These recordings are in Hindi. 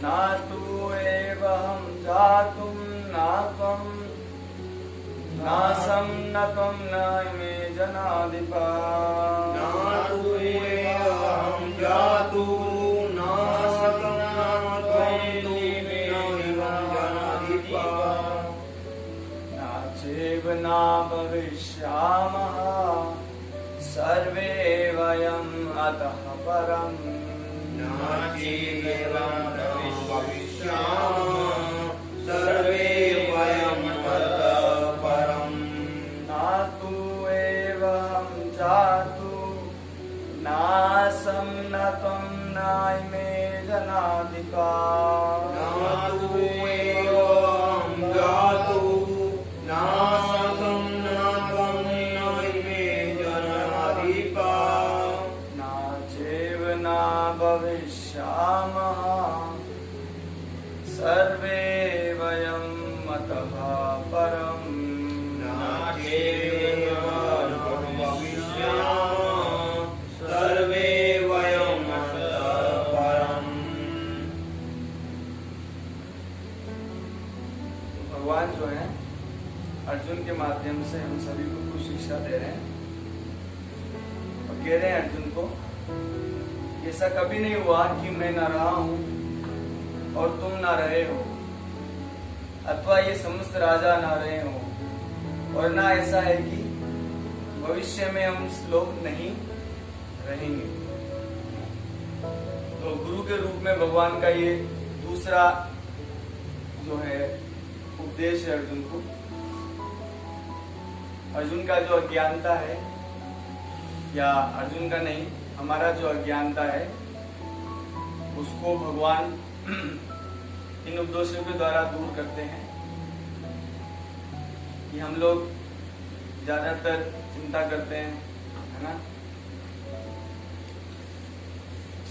ना तु एवहं जातुं न त्वं नासं न त्वं न इमे जनाधिपा ना तु एवहं जातु नासं न त्वं इमे जनाधिपा न चैव न भविष्यामः सर्वे वयम् अतः परम् न चैव भविष्यामः सर्वे वयम् अतः परम् न तु एवहं जातु नासं न त्वं न इमे जनाधिपा न तु एवं जातु नासं न त्वं न इमे जनाधिपा न चैव न भविष्यामः सर्वे वयम् अतः परम् न चैव भविष्यामः सर्वे वयम् अतः परम्। भगवान जो है अर्जुन के माध्यम से हम सभी को कुछ शिक्षा दे रहे हैं और कह रहे हैं अर्जुन को ऐसा कभी नहीं हुआ कि मैं न रहा हूं और तुम ना रहे हो, अथवा ये समस्त राजा ना रहे हो, और ना ऐसा है कि भविष्य में हम लोग नहीं रहेंगे। तो गुरु के रूप में भगवान का ये दूसरा जो है उपदेश है अर्जुन को। अर्जुन का जो अज्ञानता है, या अर्जुन का नहीं, हमारा जो अज्ञानता है, उसको भगवान इन उपदेशों के द्वारा दूर करते हैं। कि हम लोग ज्यादातर चिंता करते हैं, है ना,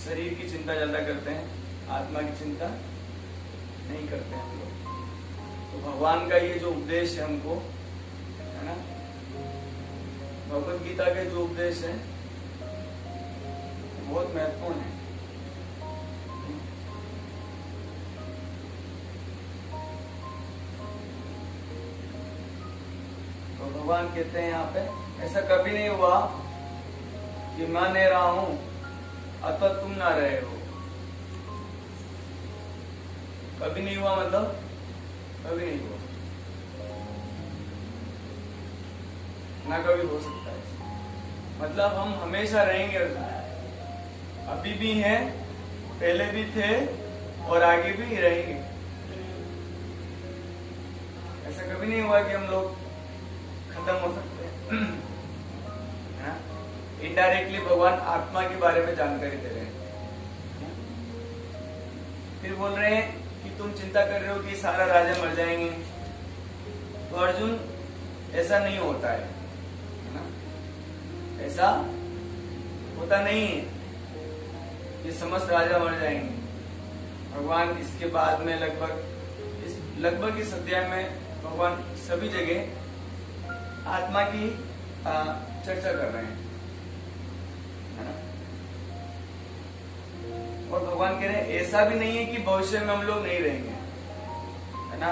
शरीर की चिंता ज्यादा करते हैं, आत्मा की चिंता नहीं करते हैं हम लोग। तो भगवान का ये जो उपदेश है हमको, है ना, भगवद गीता के जो उपदेश है बहुत महत्वपूर्ण है। तो भगवान कहते हैं यहाँ पे, ऐसा कभी नहीं हुआ कि मैं नहीं रहा हूं अथवा तुम ना रहे हो। कभी नहीं हुआ मतलब कभी नहीं हुआ, ना कभी हो सकता है। मतलब हम हमेशा रहेंगे, अभी भी हैं, पहले भी थे और आगे भी रहेंगे। ऐसा कभी नहीं हुआ कि हम लोग खत्म हो सकते हैं। इनडायरेक्टली भगवान आत्मा के बारे में जानकारी दे रहे हैं। फिर बोल रहे हैं कि तुम चिंता कर रहे हो कि सारा राजा मर जाएंगे। तो अर्जुन, ऐसा नहीं होता है ना, ऐसा होता नहीं है कि समस्त राजा मर जाएंगे। भगवान इसके बाद में लगभग इस अध्याय में भगवान सभी जगह आत्मा की चर्चा कर रहे हैं, है ना। और भगवान कह रहे हैं ऐसा भी नहीं है कि भविष्य में हम लोग नहीं रहेंगे, है ना,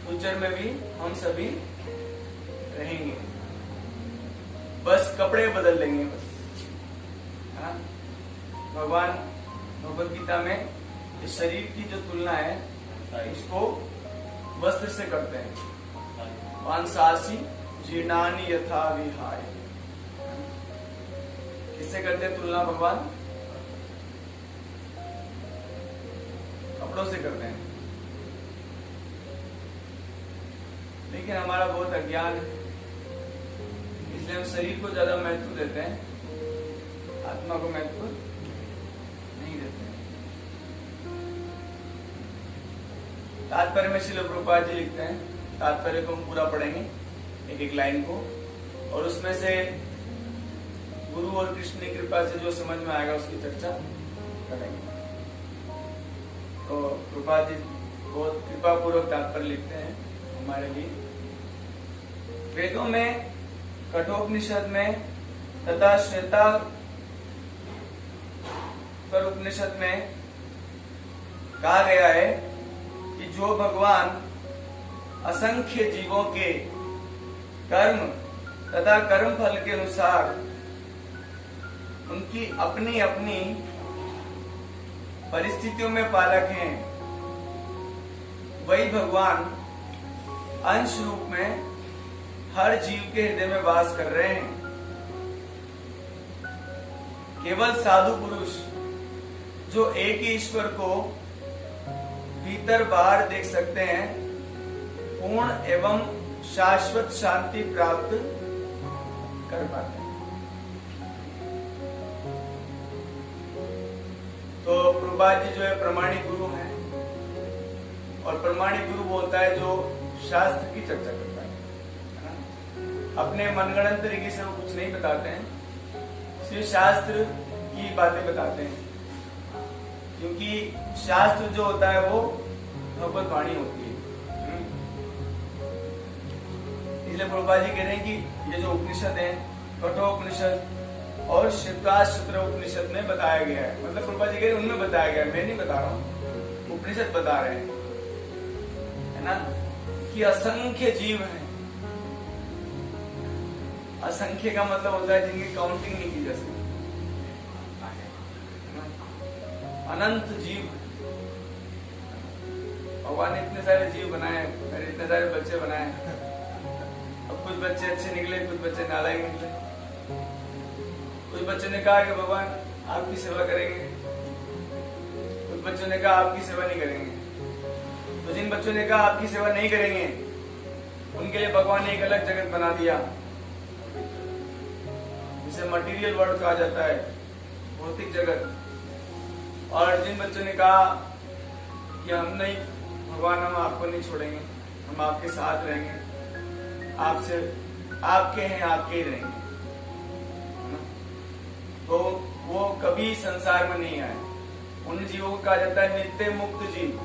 फ्यूचर में भी हम सभी रहेंगे, बस कपड़े बदल लेंगे बस, है ना। भगवान भगवद गीता में इस शरीर की जो तुलना है उसको वस्त्र से करते हैं। वांसासी जीर्णानि यथा विहाय, किससे करते हैं तुलना भगवान? कपड़ों से करते हैं। लेकिन हमारा बहुत अज्ञान है, इसलिए हम शरीर को ज्यादा महत्व देते हैं, आत्मा को महत्व नहीं देते हैं। तात्पर्य में श्रील प्रभुपाद जी लिखते हैं, तात्पर्य को हम पूरा पढ़ेंगे एक एक लाइन को, और उसमें से गुरु और कृष्ण की कृपा से जो समझ में आएगा उसकी चर्चा करेंगे। तो प्रभुपाद जी बहुत कृपा पूर्वक तात्पर्य लिखते हैं हमारे लिए। वेदों में, कठोपनिषद में तथा श्वेताश्वर उपनिषद में कहा गया है कि जो भगवान असंख्य जीवों के कर्म तथा कर्म फल के अनुसार उनकी अपनी अपनी परिस्थितियों में पालक हैं, वही भगवान अंश रूप में हर जीव के हृदय में वास कर रहे हैं। केवल साधु पुरुष जो एक ही ईश्वर को भीतर बाहर देख सकते हैं, पूर्ण एवं शाश्वत शांति प्राप्त कर पाते हैं। तो प्रभुपाद जी जो है प्रमाणिक गुरु हैं, और प्रमाणिक गुरु वो होता है जो शास्त्र की चर्चा करता है ना? अपने मनगढ़ंत तरीके से वो कुछ नहीं बताते हैं, सिर्फ शास्त्र की बातें बताते हैं, क्योंकि शास्त्र जो होता है वो भगवत वाणी होती है। इसलिए प्रभुपाद जी कह रहे हैं कि ये जो उपनिषद है, कठोपनिषद और श्वेताश्वतर उपनिषद में बताया गया है, मतलब प्रभुपाद जी कह रहे हैं उनमें बताया गया है, मैं नहीं बता रहा हूँ, उपनिषद बता रहे हैं, है ना, कि असंख्य जीव हैं। असंख्य का मतलब होता है जिनकी काउंटिंग नहीं की जा सकती, अनंत जीव। भगवान ने इतने सारे जीव बनाए, मेरे इतने सारे बच्चे बनाए। अब कुछ बच्चे अच्छे निकले, कुछ बच्चे नालायक निकले। कुछ बच्चों ने कहा कि भगवान आपकी सेवा करेंगे, कुछ बच्चों ने कहा आपकी सेवा नहीं करेंगे। तो जिन बच्चों ने कहा आपकी सेवा नहीं करेंगे, उनके लिए भगवान ने एक अलग जगत बना दिया, जिसे मटेरियल वर्ल्ड कहा जाता है, भौतिक जगत। और जिन बच्चों ने कहा कि हम नहीं भगवान, हम आपको नहीं छोड़ेंगे, हम आपके साथ रहेंगे, आपसे आपके हैं, आपके ही रहेंगे, तो वो कभी संसार में नहीं आए। उन जीवों को कहा जाता है नित्य मुक्त जीव।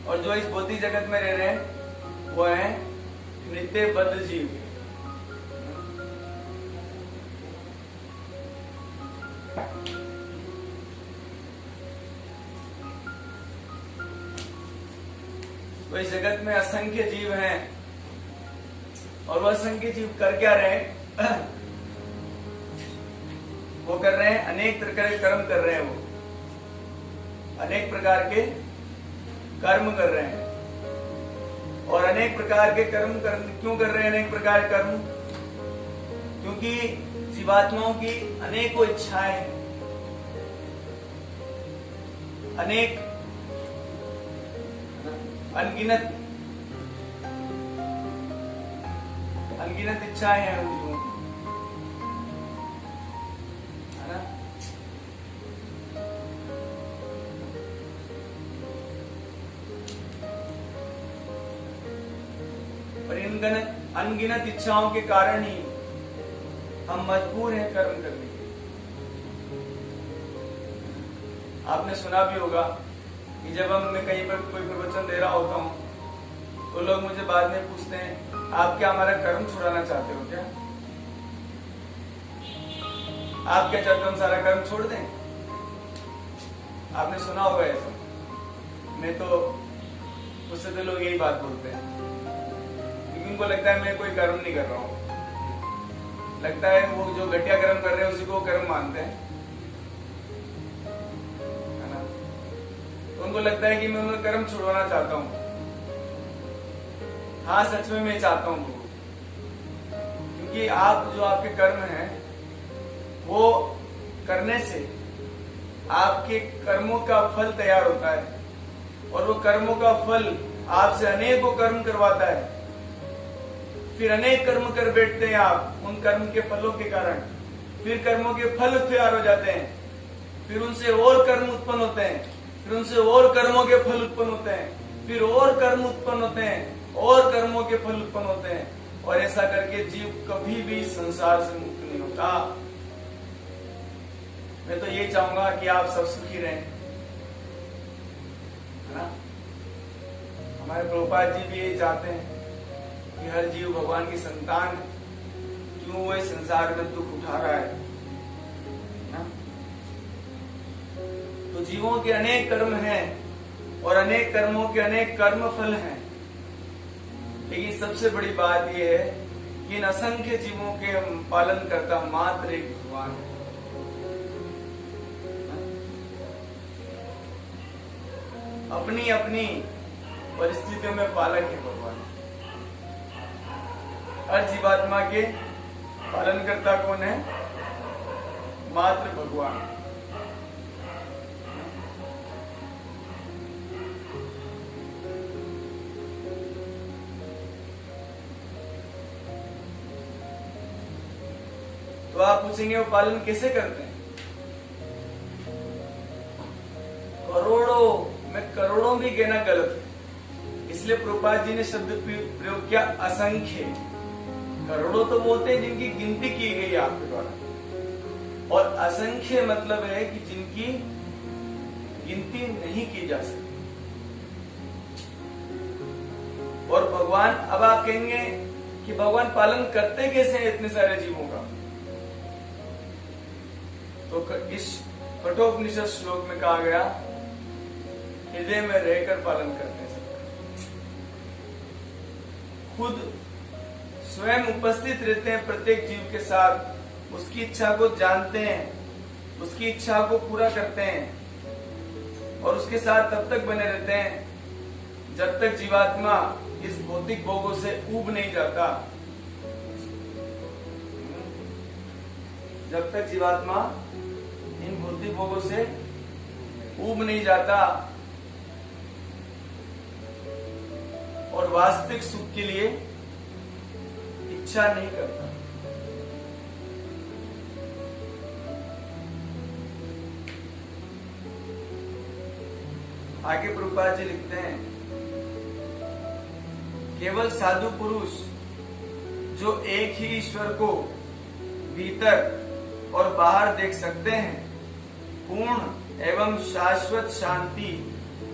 और जो इस भौतिक जगत में रह रहे हैं वो है नित्य बद्ध जीव। तो इस जगत में असंख्य जीव हैं, और वह असंख्य जीव कर क्या रहे हैं? वो कर रहे हैं अनेक प्रकार के कर्म कर रहे हैं, वो अनेक प्रकार के कर्म कर रहे हैं। और अनेक प्रकार के कर्म क्यों कर रहे हैं? अनेक प्रकार के कर्म क्योंकि जीवात्माओं की अनेकों इच्छाएं हैं, अनेक अनगिनत इच्छाएं हैं उन जीवों की, है ना। और इन अनगिनत इच्छाओं के कारण ही हम मजबूर हैं कर्म करने के। आपने सुना भी होगा कि जब मैं कहीं पर कोई प्रवचन दे रहा होता हूँ तो लोग मुझे बाद में पूछते हैं, आप क्या हमारा कर्म छुड़ाना चाहते हो क्या? आप क्या चाहते हो हम सारा कर्म छोड़ दें? आपने सुना होगा ऐसा। मैं तो उससे तो लोग यही बात बोलते हैं, क्योंकि उनको लगता है मैं कोई कर्म नहीं कर रहा हूँ। लगता है वो जो घटिया कर्म कर रहे हैं उसी को कर्म मानते हैं, है ना। तो उनको लगता है कि मैं उनका कर्म छुड़वाना चाहता हूँ। हाँ, सच में मैं चाहता हूँ, क्योंकि आप जो आपके कर्म हैं वो करने से आपके कर्मों का फल तैयार होता है, और वो कर्मों का फल आपसे अनेकों कर्म करवाता है। फिर अनेक कर्म कर बैठते हैं आप उन कर्म के फलों के कारण, फिर कर्मों के फल तैयार हो जाते हैं, फिर उनसे और कर्म उत्पन्न होते हैं, फिर उनसे और कर्मों के फल उत्पन्न होते हैं, फिर और कर्म उत्पन्न होते हैं, और कर्मों के फल उत्पन्न होते हैं, और ऐसा करके जीव कभी भी संसार से मुक्त नहीं होता। मैं तो ये चाहूंगा कि आप सब सुखी रहें, है ना। हमारे प्रभुपाद जी भी यही चाहते हैं कि हर जीव भगवान की संतान, क्यों वो इस संसार में दुख उठा रहा है ना। तो तो जीवों के अनेक कर्म हैं और अनेक कर्मों के अनेक कर्म फल हैं, लेकिन सबसे बड़ी बात यह है कि इन असंख्य जीवों के पालन करता मात्र एक भगवान है। अपनी अपनी परिस्थितियों में पालक है भगवान। हर जीवात्मा के पालन करता कौन है? मात्र भगवान। तो आप पूछेंगे वो पालन कैसे करते हैं? करोड़ों भी कहना गलत है, इसलिए प्रभुपाद जी ने शब्द प्रयोग किया असंख्य। करोड़ों तो बोलते हैं जिनकी गिनती की गई आपके द्वारा, और असंख्य मतलब है कि जिनकी गिनती नहीं की जा सकती। और भगवान, अब आप कहेंगे कि भगवान पालन करते कैसे हैं इतने सारे जीवों का? तो इस कठोपनिषद श्लोक में कहा गया, हृदय में रहकर पालन करते हैं सबका। खुद स्वयं उपस्थित रहते हैं प्रत्येक जीव के साथ, उसकी इच्छा को जानते हैं, उसकी इच्छा को पूरा करते हैं और उसके साथ तब तक बने रहते हैं जब तक जीवात्मा इस भौतिक भोगों से ऊब नहीं जाता। जब तक जीवात्मा इन भौतिक भोगों से ऊब नहीं जाता और वास्तविक सुख के लिए इच्छा नहीं करता। आगे प्रभुपाद जी लिखते हैं, केवल साधु पुरुष जो एक ही ईश्वर को भीतर और बाहर देख सकते हैं, पूर्ण एवं शाश्वत शांति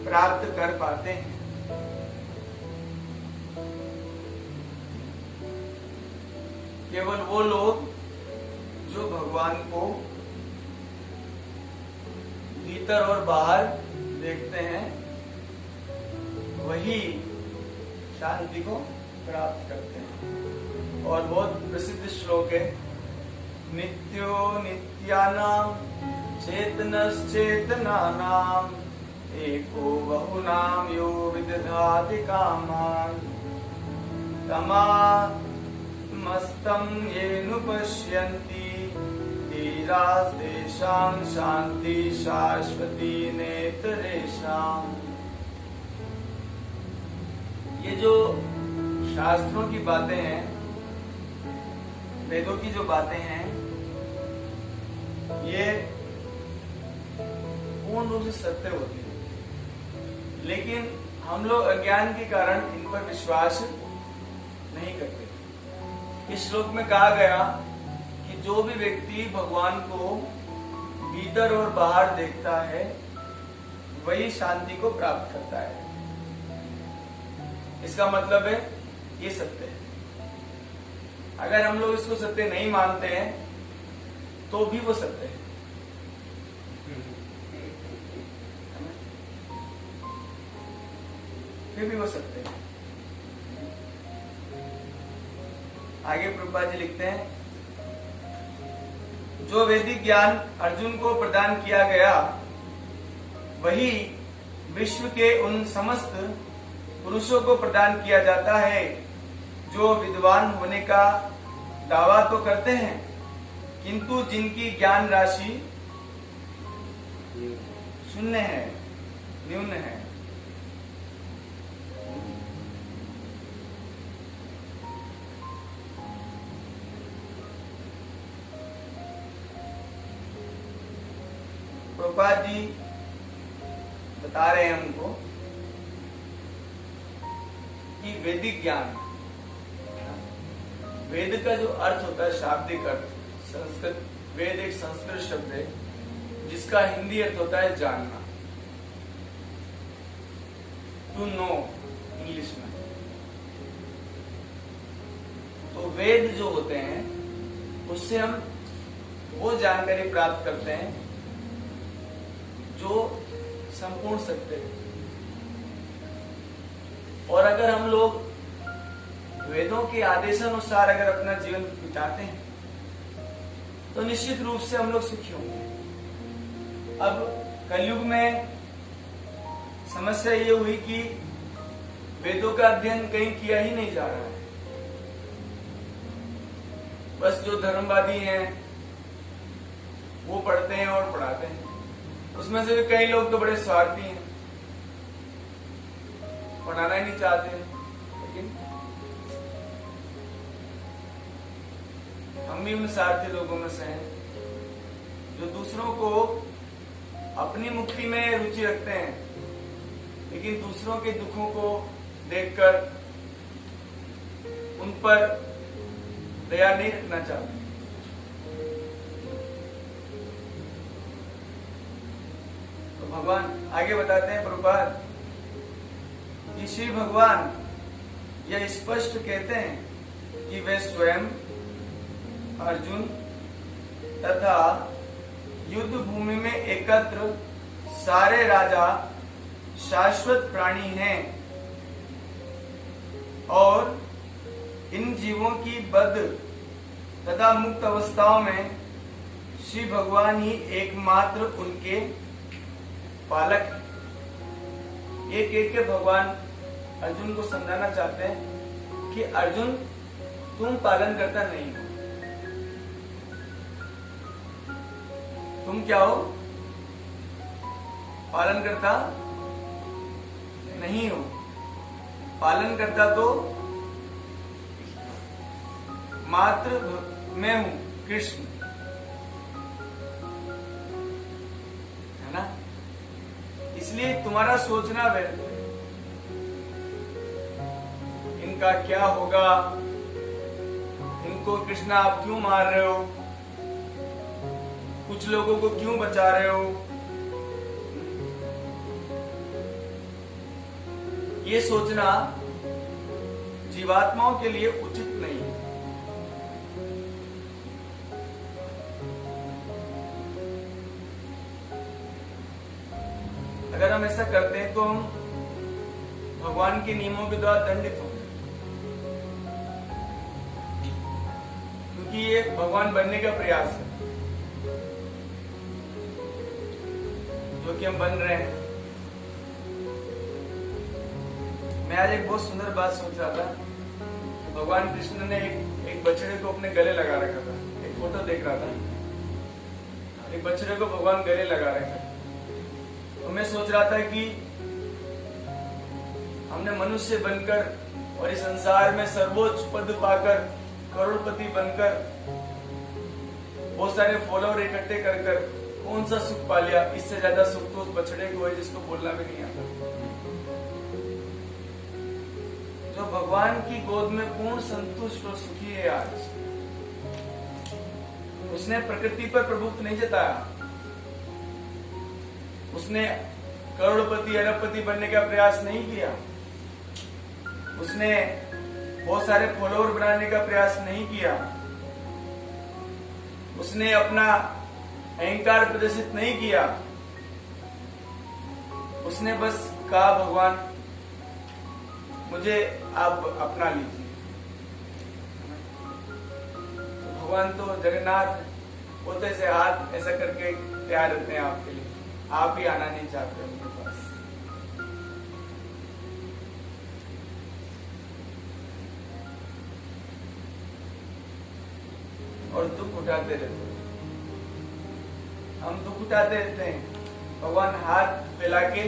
प्राप्त कर पाते हैं। केवल वो लोग जो भगवान को भीतर और बाहर देखते हैं, वही शांति को प्राप्त करते हैं। और बहुत प्रसिद्ध श्लोक है, नित्यो नित्यानां चेतनश्चेतनानां एको बहुनां यो विदधाति कामान् तमामस्तं येनुपश्यन्ति धीरास्तेषां शान्ति शाश्वती नेतरेषाम्। ये जो शास्त्रों की बातें हैं, वेदों की जो बातें हैं, ये पूर्ण रूप से सत्य होती है, लेकिन हम लोग अज्ञान के कारण इन पर विश्वास नहीं करते। इस श्लोक में कहा गया कि जो भी व्यक्ति भगवान को भीतर और बाहर देखता है, वही शांति को प्राप्त करता है। इसका मतलब है ये सत्य है। अगर हम लोग इसको सत्य नहीं मानते हैं तो भी वो सत्य है। फिर भी वो सत्य है। आगे प्रभुपाद जी लिखते हैं, जो वैदिक ज्ञान अर्जुन को प्रदान किया गया, वही विश्व के उन समस्त पुरुषों को प्रदान किया जाता है जो विद्वान होने का दावा तो करते हैं, किंतु जिनकी ज्ञान राशि शून्य है, न्यून है। प्रभुपाद जी बता रहे हैं हमको कि वैदिक ज्ञान, वेद का जो अर्थ होता है, शाब्दिक अर्थ, संस्कृत, वेद एक संस्कृत शब्द है जिसका हिंदी अर्थ होता है जानना, टू नो इंग्लिश में। तो वेद जो होते हैं उससे हम वो जानकारी प्राप्त करते हैं जो संपूर्ण सत्य है। और अगर हम लोग वेदों के आदेशानुसार अगर अपना जीवन बिताते हैं तो निश्चित रूप से हम लोग सुखी होंगे। अब कलयुग में समस्या ये हुई कि वेदों का अध्ययन कहीं किया ही नहीं जा रहा है। बस जो धर्मवादी हैं वो पढ़ते हैं और पढ़ाते हैं। उसमें से भी कई लोग तो बड़े स्वार्थी हैं, पढ़ाना ही नहीं चाहते हैं। लेकिन हम भी उन स्वार्थी लोगों में से हैं जो दूसरों को अपनी मुक्ति में रुचि रखते हैं, लेकिन दूसरों के दुखों को देखकर उन पर दया नहीं रखना चाहते। तो भगवान आगे बताते हैं प्रभुपाद कि श्री भगवान यह स्पष्ट कहते हैं कि वे स्वयं अर्जुन तथा युद्ध भूमि में एकत्र सारे राजा शाश्वत प्राणी हैं और इन जीवों की बद्ध तथा मुक्त अवस्थाओं में श्री भगवान ही एकमात्र उनके पालक हैं। एक एक के भगवान अर्जुन को समझाना चाहते हैं कि अर्जुन तुम पालन करता नहीं हो। तुम क्या हो? पालन करता नहीं हो। पालन करता तो मात्र मैं हूं, कृष्ण, है ना? इसलिए तुम्हारा सोचना व्यर्थ है। इनका क्या होगा, इनको कृष्णा आप क्यों मार रहे हो, कुछ लोगों को क्यों बचा रहे हो, ये सोचना जीवात्माओं के लिए उचित नहीं है। अगर हम ऐसा करते हैं तो हम भगवान के नियमों के द्वारा दंडित होंगे, क्योंकि ये भगवान बनने का प्रयास है जो कि हम बन रहे हैं। मैं आज एक बहुत सुंदर बात सोच रहा था। भगवान कृष्ण ने एक बछड़े को अपने गले लगा रखा था। एक फोटो देख रहा था, एक बछड़े को भगवान गले लगा रखा था। तो मैं सोच रहा था कि हमने मनुष्य बनकर और इस संसार में सर्वोच्च पद पाकर, करोड़पति बनकर, बहुत सारे फॉलोअर इकट्ठे कर कर कौन सा सुख पा लिया। इससे ज्यादा सुख तो उस बछड़े को है जिसको बोलना भी नहीं आता, जो भगवान की गोद में पूर्ण संतुष्ट और सुखी है। आज उसने प्रकृति पर प्रभुत्व नहीं जताया, उसने करोड़पति अरबपति बनने का प्रयास नहीं किया, उसने बहुत सारे फॉलोअर बनाने का प्रयास नहीं किया, उसने अपना अहंकार प्रदर्शित नहीं किया। उसने बस कहा भगवान मुझे आप अपना लीजिए। तो भगवान तो जगन्नाथ, वो तो ऐसे हाथ ऐसा करके तैयार रहते हैं आपके लिए। आप ही आना नहीं चाहते उनके पास। और दुख उठाते रहते हैं, हम दुख उठाते रहते हैं। भगवान हाथ फैला के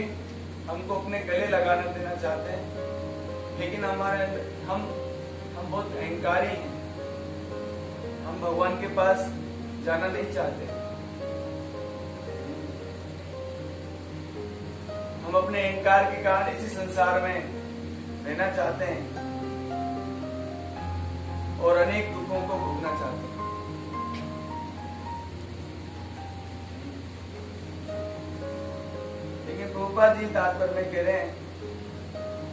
हमको अपने गले लगाना देना चाहते हैं, लेकिन हमारे हम बहुत अहंकारी हैं। हम भगवान के पास जाना नहीं चाहते। हम अपने अहंकार के कारण इसी संसार में रहना चाहते हैं और अनेक दुखों को भोगना चाहते हैं। लेकिन प्रभुपाद जी तात्पर्य में कह रहे हैं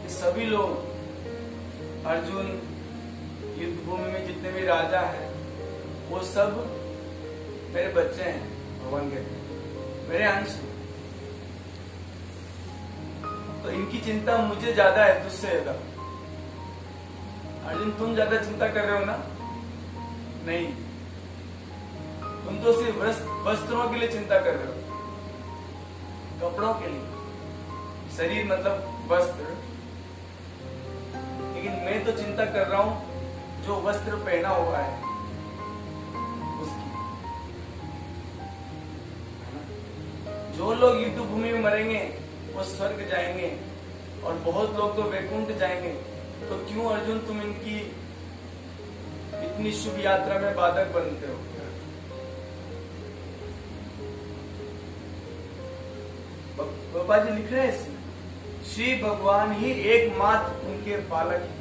कि सभी लोग, अर्जुन, युद्ध भूमि में जितने भी राजा हैं, वो सब मेरे बच्चे हैं। भगवान कहते हैं मेरे अंश हैं। तो इनकी चिंता मुझे ज्यादा है तुझसे ज्यादा। अर्जुन तुम ज्यादा चिंता कर रहे हो ना? नहीं, तुम तो सिर्फ वस्त्रों के लिए चिंता कर रहे हो, कपड़ों के लिए। शरीर मतलब वस्त्र, लेकिन मैं तो चिंता कर रहा हूं जो वस्त्र पहना हुआ है उसकी। जो लोग युद्ध भूमि में मरेंगे वो स्वर्ग जाएंगे और बहुत लोग तो वैकुंठ जाएंगे, तो क्यों अर्जुन तुम इनकी इतनी शुभ यात्रा में बाधक बनते हो? बाबा जी लिख रहे हैं इसमें, श्री भगवान ही एकमात्र उनके पालक हैं।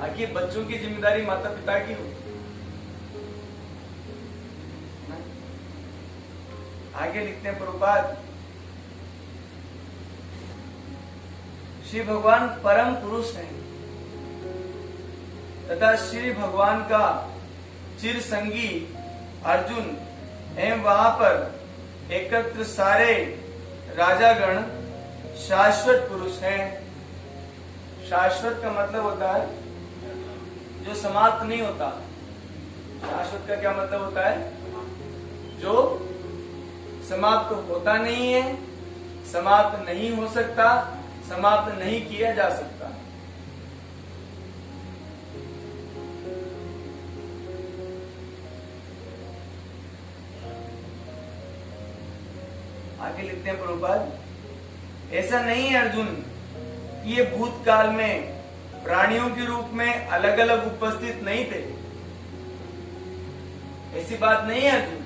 आगे बच्चों की जिम्मेदारी माता पिता की होती है। आगे लिखते हैं प्रभुपाद, श्री भगवान परम पुरुष हैं तथा श्री भगवान का चिर संगी अर्जुन एवं वहां पर एकत्र सारे राजागण शाश्वत पुरुष हैं। शाश्वत का मतलब होता है जो समाप्त नहीं होता। शाश्वत का क्या मतलब होता है? जो समाप्त होता नहीं है, समाप्त नहीं हो सकता, समाप्त नहीं किया जा सकता। आगे लिखते हैं प्रभुपाद, ऐसा नहीं है अर्जुन कि ये भूतकाल में प्राणियों के रूप में अलग अलग उपस्थित नहीं थे। ऐसी बात नहीं है अर्जुन।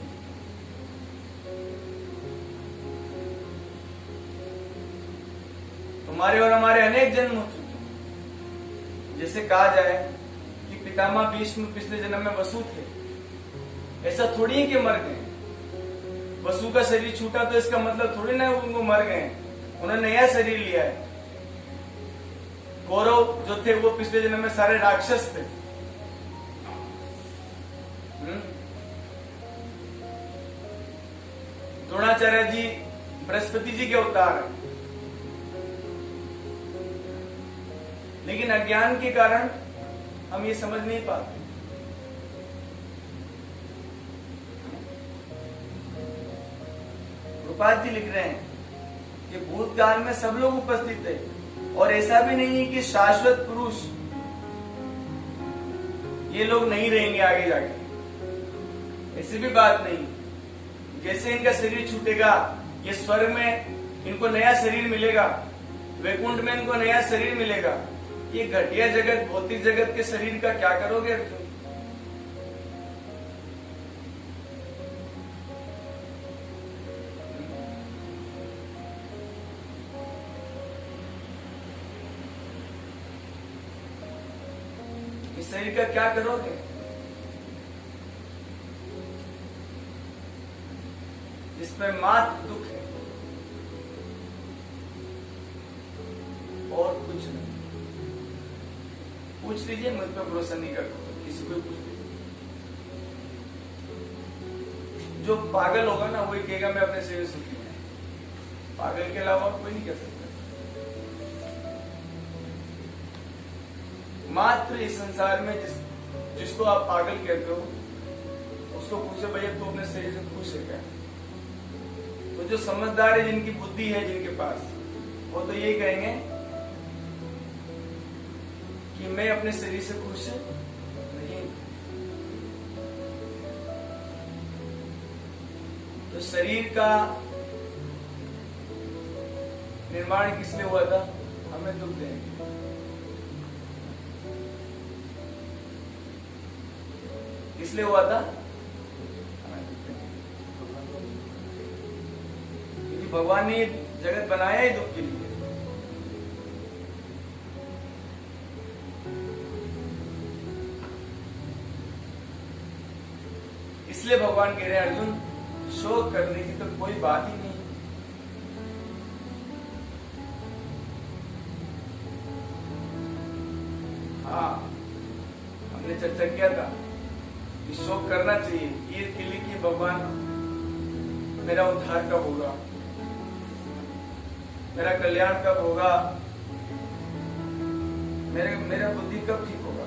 तुम्हारे और हमारे अनेक जन्म हो चुके हैं। जैसे कहा जाए कि पितामह भीष्म पिछले जन्म में वसु थे, ऐसा थोड़ी ही कि मर गए। वसु का शरीर छूटा तो इसका मतलब थोड़ी ना उनको मर गए, उन्होंने नया शरीर लिया है। कौरव जो थे वो पिछले जन्म में सारे राक्षस थे। द्रोणाचार्य जी बृहस्पति जी के अवतार हैं, लेकिन अज्ञान के कारण हम ये समझ नहीं पाते। रूपाद जी लिख रहे हैं कि भूतकाल में सब लोग उपस्थित थे और ऐसा भी नहीं है कि शाश्वत पुरुष ये लोग नहीं रहेंगे आगे जाके। ऐसी भी बात नहीं। जैसे इनका शरीर छूटेगा, ये स्वर्ग में इनको नया शरीर मिलेगा, वैकुंठ में इनको नया शरीर मिलेगा। ये घटिया जगत, भौतिक जगत के शरीर का क्या करोगे अर्जुन? इस शरीर का क्या करोगे? इसमें मात्र दुख है और कुछ नहीं। पूछ लीजिए, मुझ पर भरोसा नहीं करता, किसी को पूछ लीजिए। जो पागल होगा ना वही कहेगा मैं अपने शरीर सुखी हूं। पागल के अलावा कोई नहीं कह सकता। मात्र इस संसार में जिसको आप पागल कहते हो उसको पूछे भैया तू अपने शरीर से खुश है क्या? तो जो समझदार है, जिनकी बुद्धि है, जिनके पास, वो तो यही कहेंगे कि मैं अपने शरीर से खुश नहीं। तो शरीर का निर्माण किस लिए हुआ था? हमें दुख देंगे। किसलिए हुआ था? क्योंकि भगवान ने जगत बनाया ही दुख के लिए। इसलिए भगवान कह रहे हैं अर्जुन, शोक करने की तो कोई बात ही नहीं। हाँ, हमने चर्चा किया था कि शोक करना चाहिए ये के लिए कि भगवान मेरा उद्धार कब होगा। मेरा कल्याण कब होगा, मेरा बुद्धि कब ठीक होगा,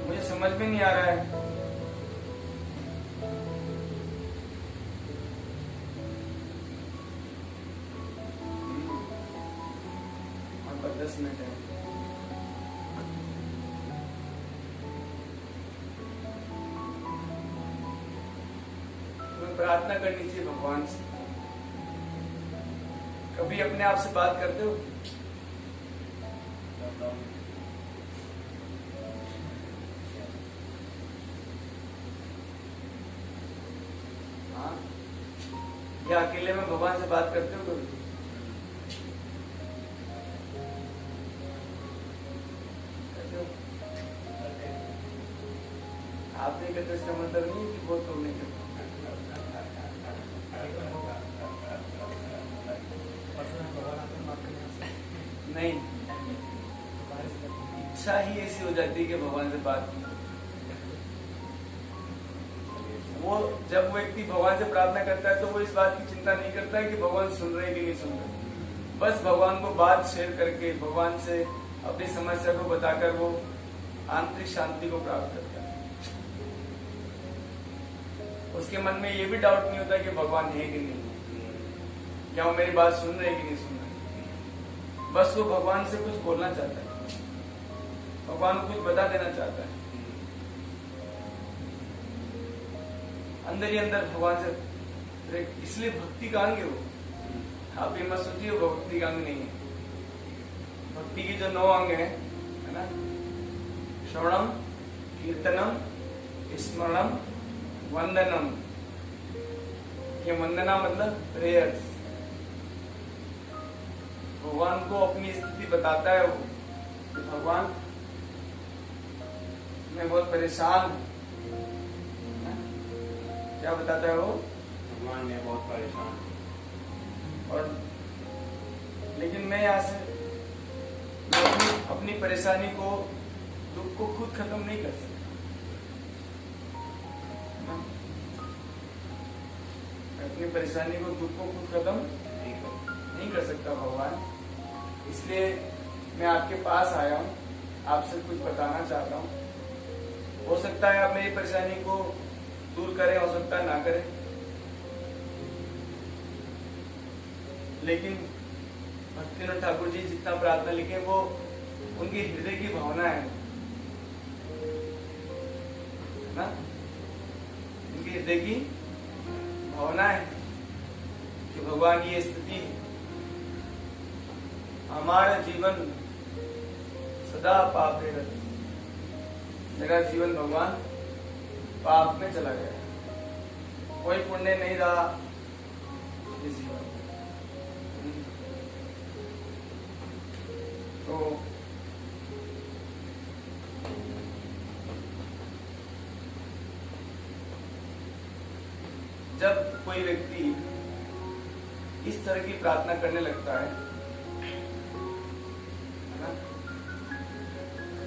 मुझे समझ में नहीं आ रहा है। और 10 मिनट है। तुम्हें प्रार्थना करनी चाहिए भगवान से। कभी अपने आप से बात करते हो? हाँ, या अकेले में भगवान से बात करते हो कभी? करते हो? आप नहीं करते इसका मतलब नहीं है कि बहुत लोग नहीं करते। नहीं, इच्छा ही ऐसी हो जाती है कि भगवान से बात की। वो जब वो व्यक्ति भगवान से प्रार्थना करता है तो वो इस बात की चिंता नहीं करता है कि भगवान सुन रहे हैं कि नहीं सुन रहे। बस भगवान को बात शेयर करके, भगवान से अपनी समस्या को बताकर वो आंतरिक शांति को प्राप्त करता है। उसके मन में ये भी डाउट नहीं होता कि भगवान है कि नहीं, या वो मेरी बात सुन रहे हैं कि नहीं सुन रहे। बस वो भगवान से कुछ बोलना चाहता है, भगवान को कुछ बता देना चाहता है। अंदर ही अंदर भगवान से, इसलिए भक्ति का अंग है वो। आप ये मत सोचिए वो भक्ति का अंग नहीं है। भक्ति के जो 9 अंग है ना, श्रवणम, कीर्तनम, स्मरणम, वंदनम। ये वंदना मतलब प्रेयर्स। भगवान को अपनी स्थिति बताता है वो, भगवान मैं बहुत परेशान हूं। क्या बताता है वो? भगवान मैं बहुत परेशान हूं। और लेकिन मैं यहाँ से अपनी परेशानी को, दुख को खुद खत्म नहीं कर सकता। अपनी परेशानी को, दुख को खुद खत्म नहीं कर सकता भगवान। इसलिए मैं आपके पास आया हूँ, आपसे कुछ बताना चाहता हूँ। हो सकता है आप मेरी परेशानी को दूर करें, हो सकता है ना करें, लेकिन भक्तिनाथ ठाकुर जी जितना प्रार्थना लिखे वो उनके हृदय की भावना है ना, उनके हृदय की भावना है कि भगवान की स्थिति है, हमारा जीवन सदा पाप में रहता। मेरा जीवन भगवान पाप में चला गया, कोई पुण्य नहीं रहा इस जीवन। तो जब कोई व्यक्ति इस तरह की प्रार्थना करने लगता है ना,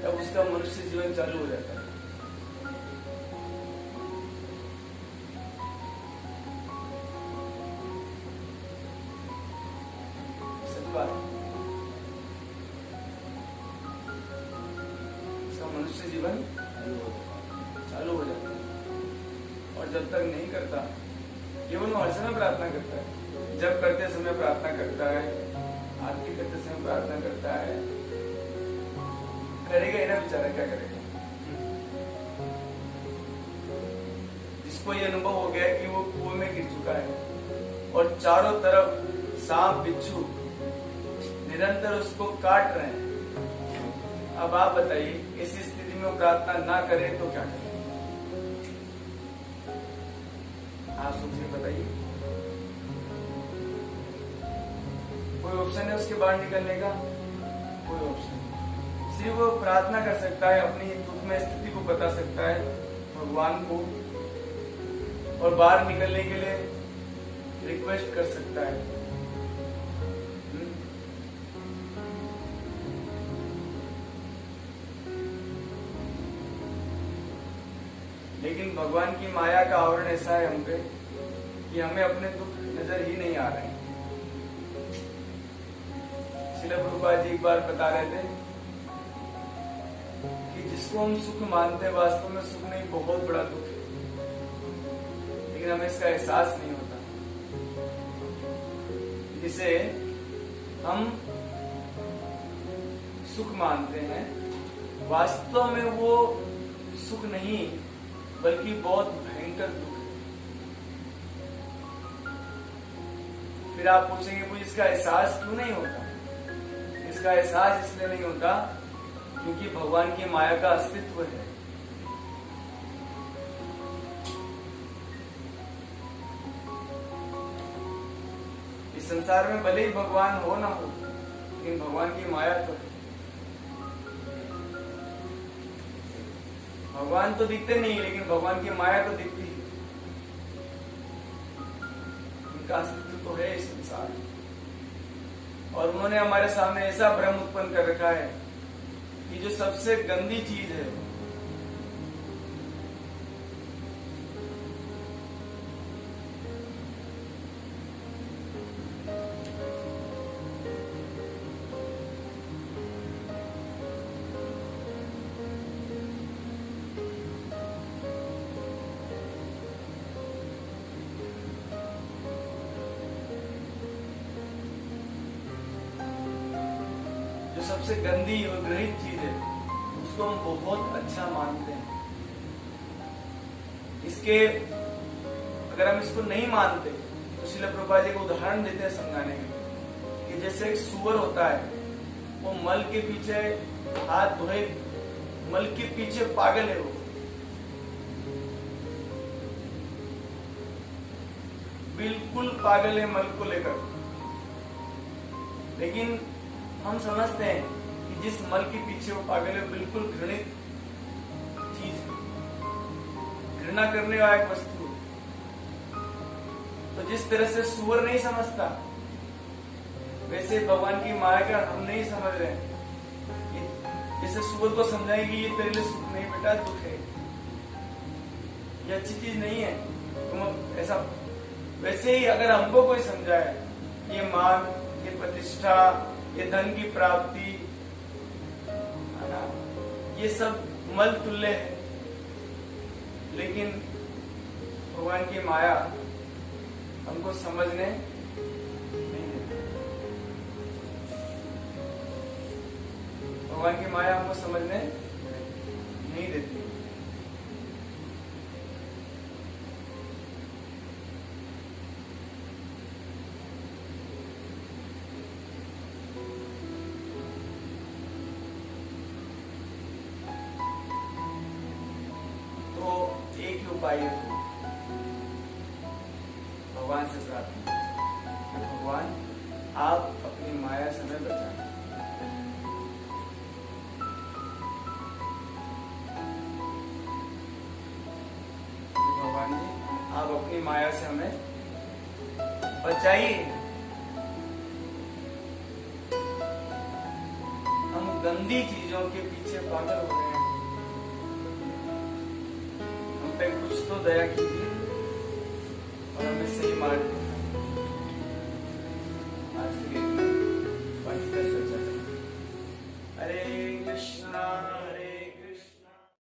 तब उसका मनुष्य जीवन चालू हो जाता है। सच बात, उसका मनुष्य जीवन चालू हो जाता है। और जब तक नहीं करता, केवल वो हर समय प्रार्थना करता है, जब करते समय प्रार्थना करता है, आरती करते समय प्रार्थना करता है, करेगा ही ना बेचारा, क्या करेगा। जिसको ये अनुभव हो गया है कि वो कुएं में गिर चुका है और चारों तरफ सांप बिच्छू निरंतर उसको काट रहे हैं, अब आप बताइए इस स्थिति में वो प्रार्थना ना करे तो क्या करे? आप सोचिए, बताइए। कोई ऑप्शन है उसके बाहर निकलने का? कोई ऑप्शन नहीं। सिर्फ वो प्रार्थना कर सकता है, अपनी दुख में स्थिति को बता सकता है भगवान को, और बाहर निकलने के लिए रिक्वेस्ट कर सकता है। लेकिन भगवान की माया का आवरण ऐसा है हम पे कि हमें अपने दुख नजर ही नहीं आ रहे हैं। श्रील प्रभुपाद जी एक बार बता रहे थे कि जिसको हम सुख मानते हैं वास्तव में सुख नहीं, बहुत बड़ा दुख है, लेकिन हमें इसका एहसास नहीं होता। जिसे हम सुख मानते हैं वास्तव में वो सुख नहीं बल्कि बहुत भयंकर दुख है। फिर आप पूछेंगे मुझे इसका एहसास क्यों नहीं होता? इसका एहसास इसलिए नहीं होता क्योंकि भगवान की माया का अस्तित्व है। इस संसार में भले ही भगवान हो ना हो, लेकिन भगवान की माया तो है। भगवान तो दिखते नहीं, लेकिन भगवान की माया तो दिखती है। उनका अस्तित्व तो है इस संसार में, और उन्होंने हमारे सामने ऐसा भ्रम उत्पन्न कर रखा है कि जो सबसे गंदी चीज है सबसे गंदी और ग्रहित चीज है, उसको हम बहुत अच्छा मानते हैं। इसके अगर हम इसको नहीं मानते तो श्रील प्रभुपाद जी को उदाहरण देते हैं समझाने में कि जैसे एक सूअर होता है, वो मल के पीछे हाथ धोए, मल के पीछे पागल है। वो बिल्कुल पागल है मल को लेकर, लेकिन हम समझते हैं कि जिस मल के पीछे वो पागल है बिल्कुल घृणित चीज है, घृणा करने वाला एक वस्तु है। तो जिस तरह से सूअर नहीं समझता, वैसे भगवान की माया का हम नहीं समझ रहे हैं। जैसे सूअर को समझाएंगे ये तेरे लिए सुख नहीं बेटा, दुख है, ये अच्छी चीज नहीं है, तुम ऐसा। वैसे ही अगर हमको कोई समझाए ये मान, ये प्रतिष्ठा, ये धन की प्राप्ति है ना, ये सब मल तुल्य है, लेकिन भगवान की माया हमको समझने नहीं देती। भगवान की माया हमको समझने नहीं देती। एक ही उपाय है भगवान से प्रार्थना, भगवान आप अपनी माया से हमें बचाएं। भगवान जी आप अपनी माया से हमें बचाइए। हम गंदी चीजों के पीछे पागल हो रहे हैं, कुछ तो दया कीजिए और हमें सही मार्ग